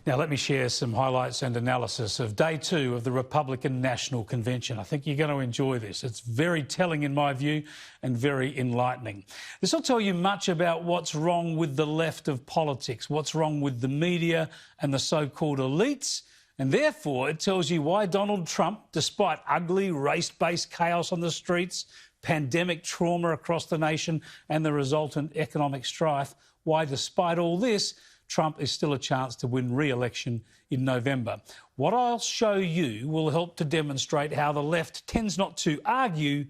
Now, let me share some highlights and analysis of day 2 of the Republican National Convention. I think you're going to enjoy this. It's very telling in my view and very enlightening. This will tell you much about what's wrong with the left of politics, what's wrong with the media and the so-called elites, and therefore it tells you why Donald Trump, despite ugly race-based chaos on the streets, pandemic trauma across the nation and the resultant economic strife, why despite all this, Trump is still a chance to win re-election in November. What I'll show you will help to demonstrate how the left tends not to argue,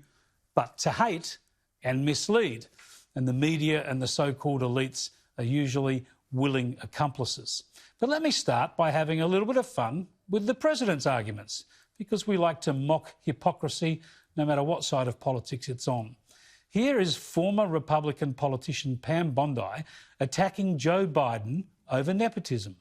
but to hate and mislead. And the media and the so-called elites are usually willing accomplices. But let me start by having a little bit of fun with the president's arguments, because we like to mock hypocrisy no matter what side of politics it's on. Here is former Republican politician Pam Bondi attacking Joe Biden over nepotism.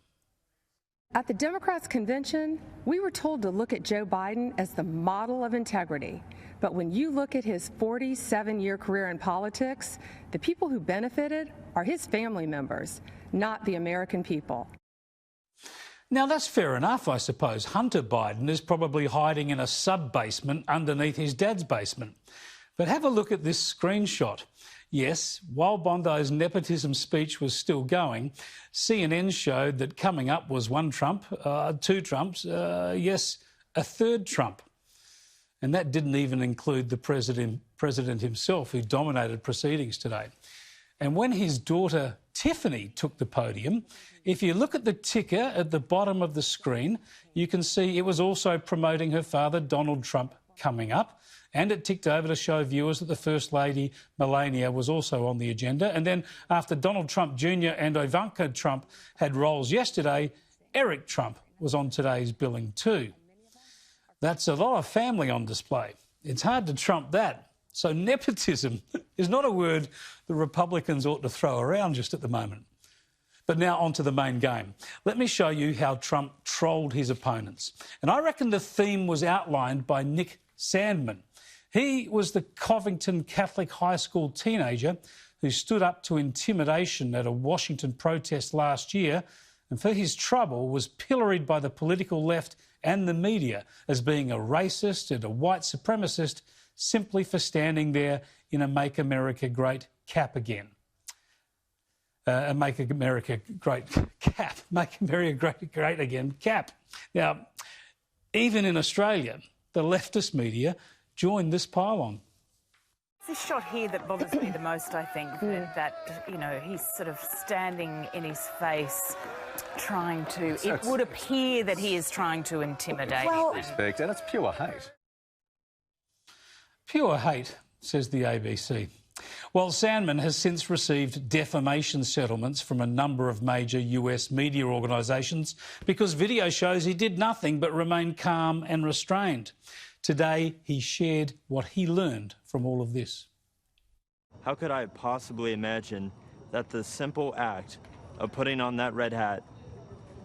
At the Democrats' convention, we were told to look at Joe Biden as the model of integrity. But when you look at his 47-year career in politics, the people who benefited are his family members, not the American people. Now, that's fair enough, I suppose. Hunter Biden is probably hiding in a sub-basement underneath his dad's basement. But have a look at this screenshot. Yes, while Bondi's nepotism speech was still going, CNN showed that coming up was one Trump, two Trumps, yes, a third Trump. And that didn't even include the president himself, who dominated proceedings today. And when his daughter Tiffany took the podium, if you look at the ticker at the bottom of the screen, you can see it was also promoting her father, Donald Trump, coming up. And it ticked over to show viewers that the First Lady, Melania, was also on the agenda. And then after Donald Trump Jr. and Ivanka Trump had roles yesterday, Eric Trump was on today's billing too. That's a lot of family on display. It's hard to trump that. So nepotism is not a word the Republicans ought to throw around just at the moment. But now on to the main game. Let me show you how Trump trolled his opponents. And I reckon the theme was outlined by Nick Sandman. He was the Covington Catholic high school teenager who stood up to intimidation at a Washington protest last year, and for his trouble was pilloried by the political left and the media as being a racist and a white supremacist simply for standing there in a Make America Great cap again. Make America Great cap. Make America Great Again cap. Now, even in Australia, the leftist media joined this pile-on. This shot here that bothers me the most, I think, that you know, he's sort of standing in his face, trying to... It would appear that he is trying to intimidate. Well, respect, and it's pure hate. Pure hate, says the ABC. Well, Sandman has since received defamation settlements from a number of major US media organisations because video shows he did nothing but remain calm and restrained. Today, he shared what he learned from all of this. How could I possibly imagine that the simple act of putting on that red hat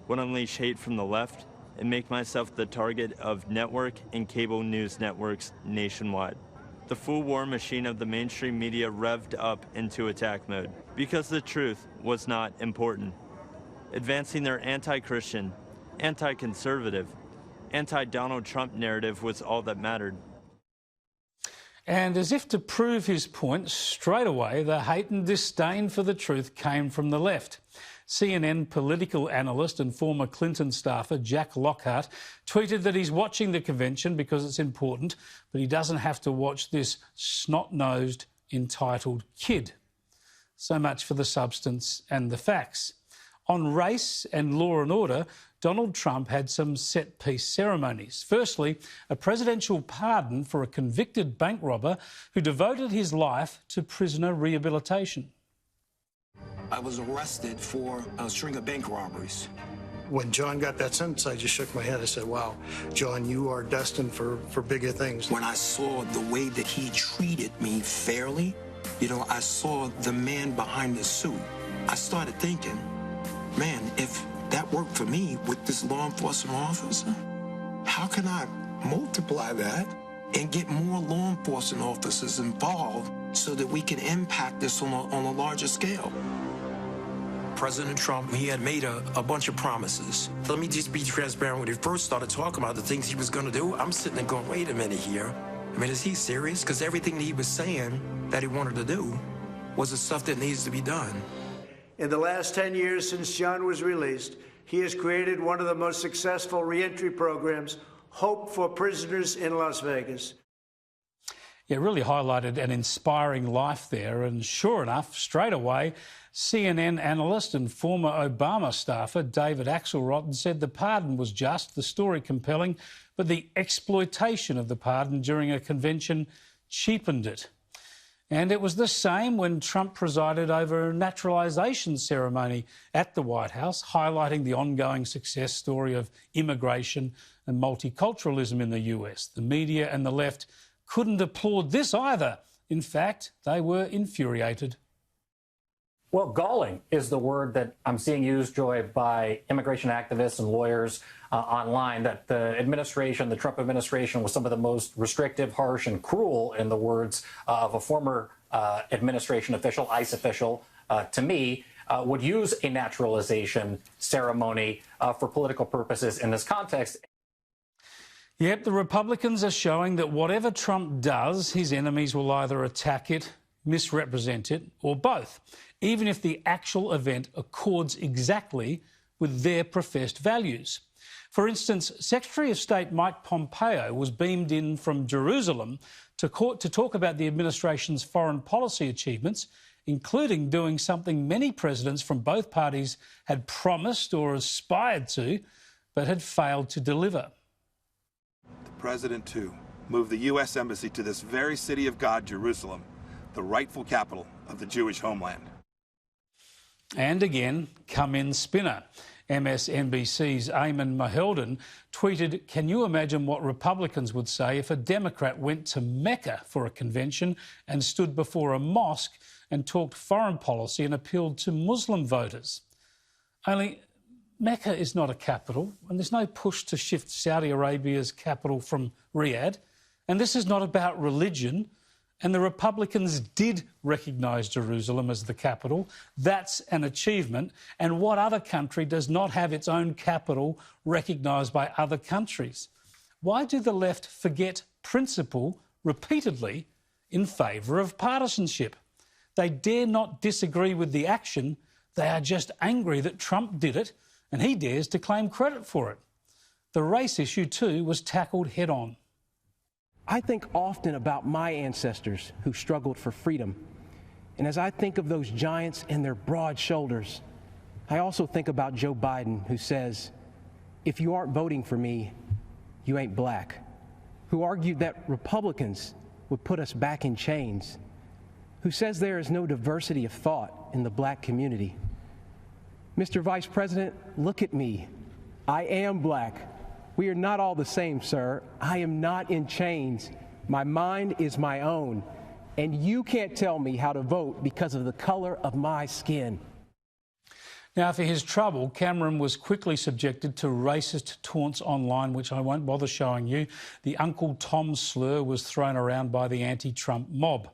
would unleash hate from the left and make myself the target of network and cable news networks nationwide? The full war machine of the mainstream media revved up into attack mode because the truth was not important. Advancing their anti-Christian, anti-conservative, anti-Donald Trump narrative was all that mattered. And as if to prove his point, straight away, the hate and disdain for the truth came from the left. CNN political analyst and former Clinton staffer Jack Lockhart tweeted that he's watching the convention because it's important, but he doesn't have to watch this snot-nosed, entitled kid. So much for the substance and the facts. On race and law and order, Donald Trump had some set-piece ceremonies. Firstly, a presidential pardon for a convicted bank robber who devoted his life to prisoner rehabilitation. I was arrested for a string of bank robberies. When John got that sentence, I just shook my head. I said, wow, John, you are destined for bigger things. When I saw the way that he treated me fairly, you know, I saw the man behind the suit. I started thinking, man, if that worked for me with this law enforcement officer, how can I multiply that and get more law enforcement officers involved so that we can impact this on a larger scale? President Trump, he had made a bunch of promises. Let me just be transparent. When he first started talking about the things he was going to do, I'm sitting there going, wait a minute here. I mean, is he serious? Because everything that he was saying that he wanted to do was the stuff that needs to be done. In the last 10 years since John was released, he has created one of the most successful reentry programs, Hope for Prisoners in Las Vegas. It really highlighted an inspiring life there, and sure enough, straight away, CNN analyst and former Obama staffer David Axelrod said the pardon was just, the story compelling, but the exploitation of the pardon during a convention cheapened it. And it was the same when Trump presided over a naturalization ceremony at the White House, highlighting the ongoing success story of immigration and multiculturalism in the US. The media and the left couldn't applaud this either. In fact, they were infuriated. Well, galling is the word that I'm seeing used, Joy, by immigration activists and lawyers online, that the administration, the Trump administration, was some of the most restrictive, harsh, and cruel, in the words of a former administration official, ICE official, to me, would use a naturalization ceremony for political purposes in this context. Yep, the Republicans are showing that whatever Trump does, his enemies will either attack it, misrepresent it, or both, even if the actual event accords exactly with their professed values. For instance, Secretary of State Mike Pompeo was beamed in from Jerusalem to talk about the administration's foreign policy achievements, including doing something many presidents from both parties had promised or aspired to, but had failed to deliver. The President, too, moved the U.S. Embassy to this very city of God, Jerusalem, the rightful capital of the Jewish homeland. And again, come in spinner. MSNBC's Eamon Maheldon tweeted, "Can you imagine what Republicans would say if a Democrat went to Mecca for a convention and stood before a mosque and talked foreign policy and appealed to Muslim voters?" Only Mecca is not a capital, and there's no push to shift Saudi Arabia's capital from Riyadh. And this is not about religion. And the Republicans did recognise Jerusalem as the capital. That's an achievement. And what other country does not have its own capital recognised by other countries? Why do the left forget principle repeatedly in favour of partisanship? They dare not disagree with the action. They are just angry that Trump did it and he dares to claim credit for it. The race issue, too, was tackled head-on. I think often about my ancestors who struggled for freedom. And as I think of those giants and their broad shoulders, I also think about Joe Biden, who says, "If you aren't voting for me, you ain't black," who argued that Republicans would put us back in chains, who says there is no diversity of thought in the black community. Mr. Vice President, look at me. I am black. We are not all the same, sir. I am not in chains. My mind is my own. And you can't tell me how to vote because of the colour of my skin. Now, for his trouble, Cameron was quickly subjected to racist taunts online, which I won't bother showing you. The Uncle Tom slur was thrown around by the anti-Trump mob.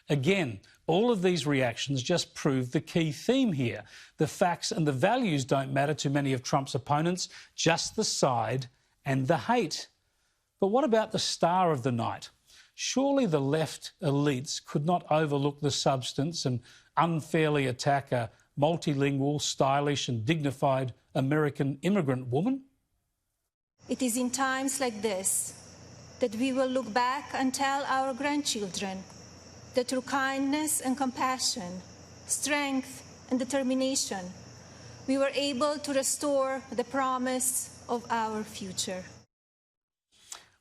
Again, all of these reactions just prove the key theme here. The facts and the values don't matter to many of Trump's opponents, just the side and the hate. But what about the star of the night? Surely the left elites could not overlook the substance and unfairly attack a multilingual, stylish and dignified American immigrant woman? It is in times like this that we will look back and tell our grandchildren that through kindness and compassion, strength and determination, we were able to restore the promise of our future.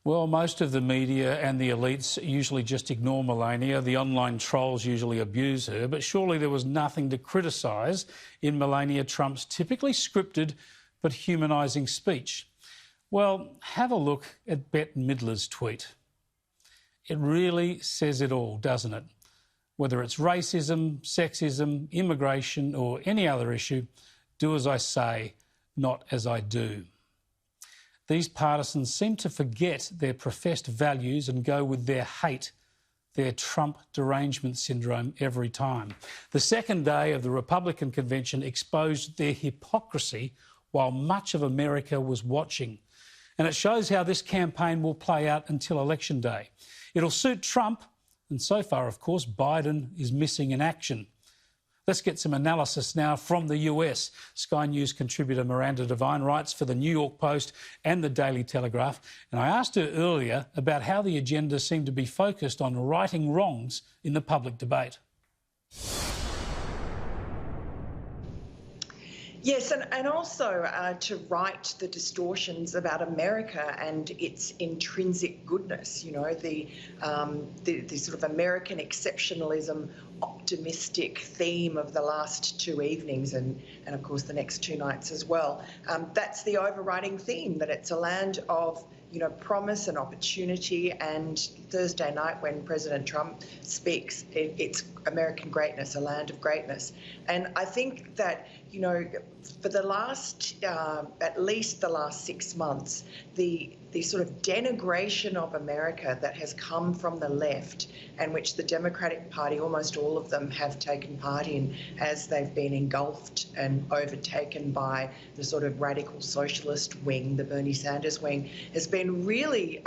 Well, most of the media and the elites usually just ignore Melania. The online trolls usually abuse her, but surely there was nothing to criticise in Melania Trump's typically scripted but humanising speech. Well, have a look at Bette Midler's tweet. It really says it all, doesn't it? Whether it's racism, sexism, immigration or any other issue, do as I say, not as I do. These partisans seem to forget their professed values and go with their hate their Trump derangement syndrome every time. The second day of the Republican convention exposed their hypocrisy while much of America was watching. And it shows how this campaign will play out until election day. It'll suit Trump, and so far, of course, Biden is missing in action. Let's get some analysis now from the US. Sky News contributor Miranda Devine writes for the New York Post and the Daily Telegraph. And I asked her earlier about how the agenda seemed to be focused on righting wrongs in the public debate. Yes, and also to right the distortions about America and its intrinsic goodness. You know, the sort of American exceptionalism, optimistic theme of the last two evenings and of course the next two nights as well. That's the overriding theme, that it's a land of, you know, promise and opportunity. And Thursday night when President Trump speaks, it's American greatness, a land of greatness. And I think that, you know, for the last, at least the last 6 months, the sort of denigration of America that has come from the left, and which the Democratic Party, almost all of them, have taken part in as they've been engulfed and overtaken by the sort of radical socialist wing, the Bernie Sanders wing, has been really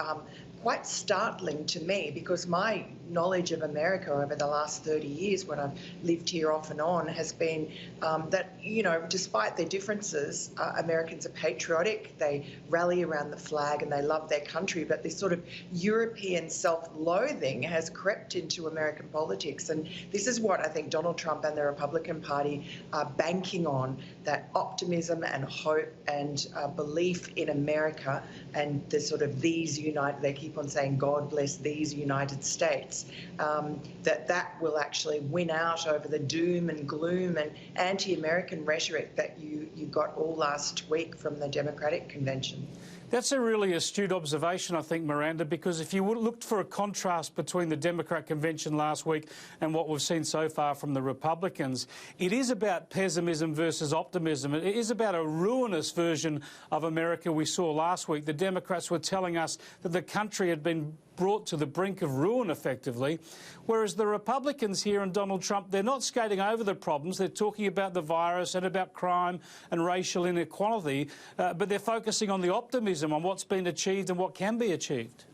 quite startling to me, because my knowledge of America over the last 30 years, when I've lived here off and on, has been that, you know, despite their differences, Americans are patriotic, they rally around the flag and they love their country, but this sort of European self-loathing has crept into American politics. And this is what I think Donald Trump and the Republican Party are banking on, that optimism and hope and belief in America and the sort of these united, they keep on saying, God bless these United States, that will actually win out over the doom and gloom and anti-American rhetoric that you got all last week from the Democratic convention. That's a really astute observation, I think, Miranda, because if you looked for a contrast between the Democrat convention last week and what we've seen so far from the Republicans, it is about pessimism versus optimism. It is about a ruinous version of America we saw last week. The Democrats were telling us that the country had been brought to the brink of ruin, effectively, whereas the Republicans here and Donald Trump, they're not skating over the problems. They're talking about the virus and about crime and racial inequality, but they're focusing on the optimism, on what's been achieved and what can be achieved.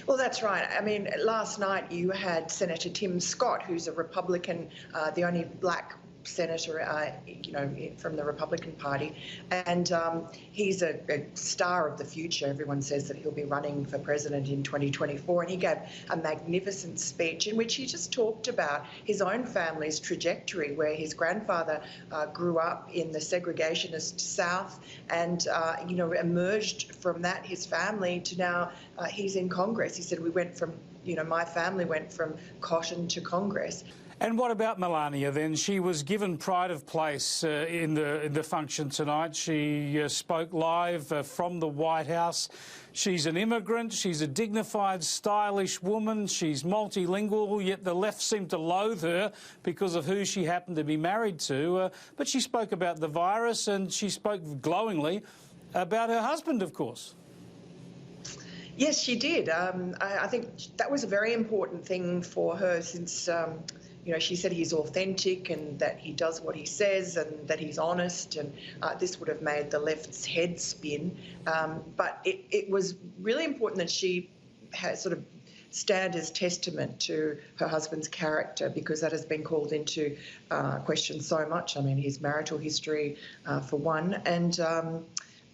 Well, that's right. I mean, last night you had Senator Tim Scott, who's a Republican, the only black senator, you know, from the Republican Party, and he's a star of the future. Everyone says that he'll be running for president in 2024, and he gave a magnificent speech in which he just talked about his own family's trajectory, where his grandfather grew up in the segregationist South and, you know, emerged from that, his family, to now he's in Congress. He said, we went from, you know, my family went from cotton to Congress. And what about Melania then? She was given pride of place in the function tonight. She spoke live from the White House. She's an immigrant. She's a dignified, stylish woman. She's multilingual, yet the left seemed to loathe her because of who she happened to be married to. But she spoke about the virus, and she spoke glowingly about her husband, of course. Yes, she did. I think that was a very important thing for her, since you know, she said he's authentic and that he does what he says and that he's honest, and this would have made the left's head spin. But it was really important that she has sort of stand as testament to her husband's character, because that has been called into question so much. I mean, his marital history, for one, and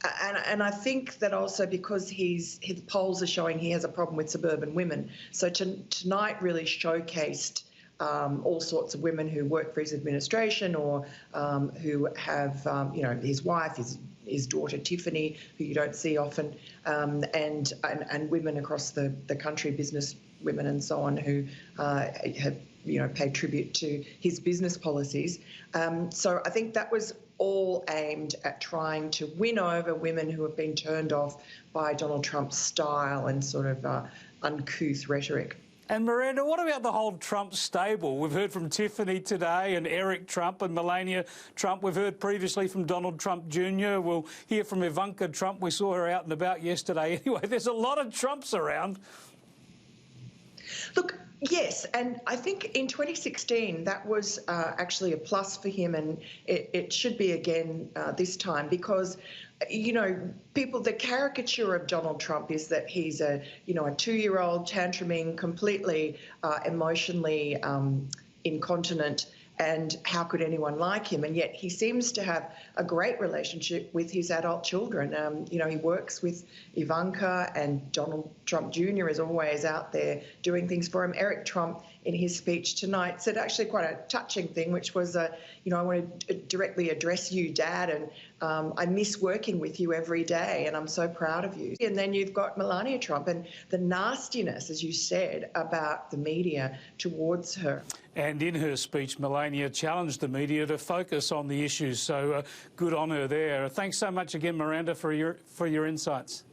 I think that also because his polls are showing he has a problem with suburban women. So tonight really showcased all sorts of women who work for his administration, or who have, you know, his wife, his daughter Tiffany, who you don't see often, and women across the country, business women and so on, who have, you know, paid tribute to his business policies. So I think that was all aimed at trying to win over women who have been turned off by Donald Trump's style and sort of uncouth rhetoric. And Miranda, what about the whole Trump stable? We've heard from Tiffany today and Eric Trump and Melania Trump. We've heard previously from Donald Trump Jr. We'll hear from Ivanka Trump. We saw her out and about yesterday. Anyway, there's a lot of Trumps around. Look, yes, and I think in 2016 that was actually a plus for him, and it should be again this time, because, you know, the caricature of Donald Trump is that he's a 2-year-old tantruming, completely emotionally incontinent, and how could anyone like him? And yet he seems to have a great relationship with his adult children. You know, he works with Ivanka, and Donald Trump Jr. is always out there doing things for him. Eric Trump, in his speech tonight, said actually quite a touching thing, which was, you know, I want to directly address you, Dad, and I miss working with you every day, and I'm so proud of you. And then you've got Melania Trump and the nastiness, as you said, about the media towards her. And in her speech, Melania challenged the media to focus on the issues. So good on her there. Thanks so much again, Miranda, for your insights.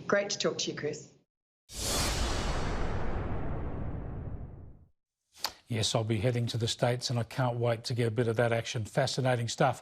Great to talk to you, Chris. Yes, I'll be heading to the States, and I can't wait to get a bit of that action. Fascinating stuff.